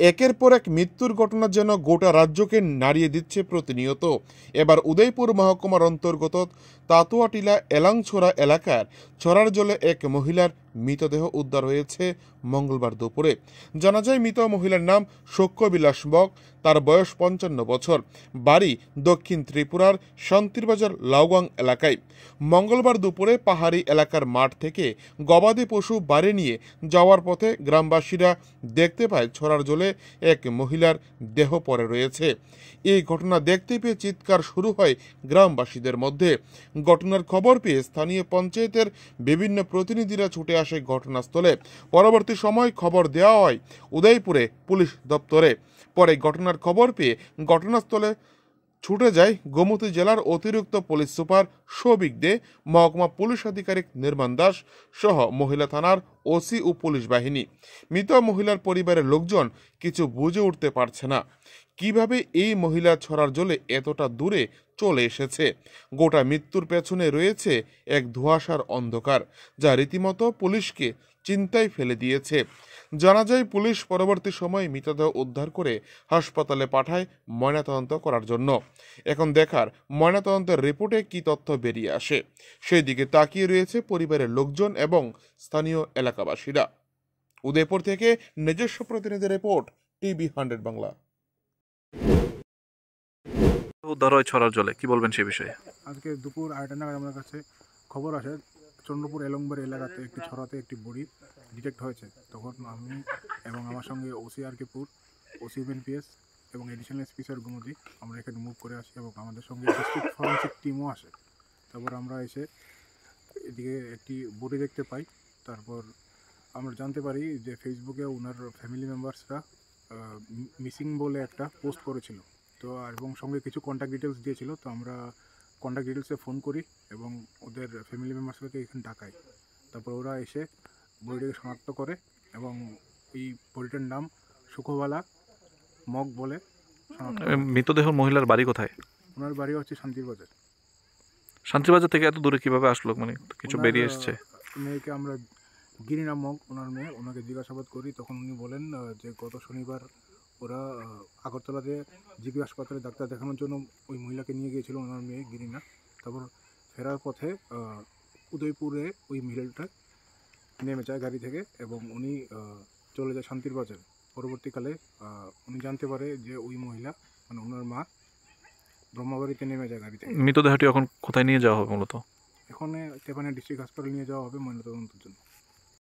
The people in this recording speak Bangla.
একের পর এক মৃত্যুর ঘটনা যেন গোটা রাজ্যকে নাড়িয়ে দিচ্ছে প্রতিনিয়ত। এবার উদয়পুর মহকুমার অন্তর্গত তাতুয়াটিলা এলাংছোড়া এলাকার ছড়ার জলে এক মহিলার মৃতদেহ উদ্ধার হয়েছে মঙ্গলবার দুপুরে। জানা যায় মৃত মহিলার নাম সৌক্যবিলাস বক। তার বয়স 55 বছর। বাড়ি দক্ষিণ ত্রিপুরার শান্তিরবাজার লাউগাং এলাকায়। মঙ্গলবার দুপুরে পাহাড়ি এলাকার মাঠ থেকে গবাদি পশু বাড়ি নিয়ে যাওয়ার পথে গ্রামবাসীরা দেখতে পায় ছড়ার জলে এক মহিলার দেহ পড়ে রয়েছে। এই ঘটনা দেখতে পেয়ে চিৎকার শুরু হয় গ্রামবাসীদের মধ্যে। ঘটনার খবর পেয়ে স্থানীয় পঞ্চায়েতের বিভিন্ন প্রতিনিধিরা ছুটে আসে ঘটনাস্থলে। পরবর্তী সময় খবর দেওয়া হয় উদয়পুরে পুলিশ দপ্তরে। পরে ঘটনার খবর পেয়ে ঘটনাস্থলে ছুটে যায় গোমতী জেলার অতিরিক্ত পুলিশ সুপার সৌভিক দে, মহকুমা পুলিশ আধিকারিক নির্মাণ দাস সহ মহিলা থানার ওসি ও পুলিশ বাহিনী। মৃত মহিলার পরিবারের লোকজন কিছু বুঝে উঠতে পারছে না কিভাবে এই মহিলা ছড়ার জলে এতটা দূরে চলে এসেছে। গোটা মৃত্যুর পেছনে রয়েছে এক ধোঁয়াশার অন্ধকার, যা রীতিমতো পুলিশকে চিন্তায় ফেলে দিয়েছে। জানা যায় পুলিশ পরবর্তী সময়ে মৃতদেহ উদ্ধার করে হাসপাতালে পাঠায় ময়নাতদন্ত করার জন্য। এখন দেখার ময়নাতদন্তের রিপোর্টে কি তথ্য বেরিয়ে আসে, সেই দিকে তাকিয়ে রয়েছে পরিবারের লোকজন এবং স্থানীয় এলাকাবাসীরা। উদয়পুর থেকে নিজস্ব প্রতিনিধি রিপোর্ট, TV100 বাংলা। উদ্ধার হয় ছড়ার জলে, কি বলবেন সে বিষয়ে? আজকে দুপুর 2টা নাগাদ আমার কাছে খবর আসে চন্দ্রপুর এলংবাড়ি এলাকাতে একটি ছড়াতে একটি বডি ডিটেক্ট হয়েছে। তখন আমি এবং আমার সঙ্গে ওসিআরকেপুর, ওসিএমএনপিএস এবং এডিশনাল এসপি স্যার গোমতী আমরা এখানে মুভ করে আসি এবং আমাদের সঙ্গে ডিস্ট্রিক্ট ফরেন্সিক টিমও আসে। তারপর আমরা এসে এদিকে একটি বডি দেখতে পাই। তারপর আমরা জানতে পারি যে ফেসবুকে ওনার ফ্যামিলি মেম্বার্সরা মিসিং বলে একটা পোস্ট করেছিল, তো এবং সঙ্গে কিছু কন্ট্যাক্ট ডিটেলস দিয়েছিল। তো আমরা কন্ট্যাক্ট ডিটেলসে ফোন করি এবং ওদের ফ্যামিলি মেম্বার্সকে এখানে ডাকাই। তারপর ওরা এসে বডিটাকে শনাক্ত করে এবং এই বডিটার নাম সুখবালা মগ বলে শনাক্ত। মৃতদেহ মহিলার বাড়ি কোথায়? ওনার বাড়ি হচ্ছে শান্তিরবাজার। শান্তিবাজার থেকে এত দূরে কিভাবে আসলো? মানে কিছু বেরিয়ে এসছে? মেয়েকে আমরা গিরিনা মগ, ওনার মেয়ে, ওনাকে জিজ্ঞাসাবাদ করি। তখন উনি বলেন যে গত শনিবার ওরা আগরতলাতে জিবি হাসপাতালে ডাক্তার দেখানোর জন্য ওই মহিলাকে নিয়ে গিয়েছিল, ওনার মেয়ে গিরিনা। তারপর ফেরার পথে উদয়পুরে ওই মহিলাটা নেমে যায় গাড়ি থেকে এবং উনি চলে যায় শান্তির বাজার। পরবর্তীকালে উনি জানতে পারে যে ওই মহিলা মানে ওনার মা ব্রহ্মাবাড়িতে নেমে যায় গাড়ি থেকে। মৃতদেহটি এখন কোথায় নিয়ে যাওয়া হবে মূলত? এখন তেপানিয়া ডিস্ট্রিক্ট হাসপাতালে নিয়ে যাওয়া হবে ময়নাতদন্তের জন্য।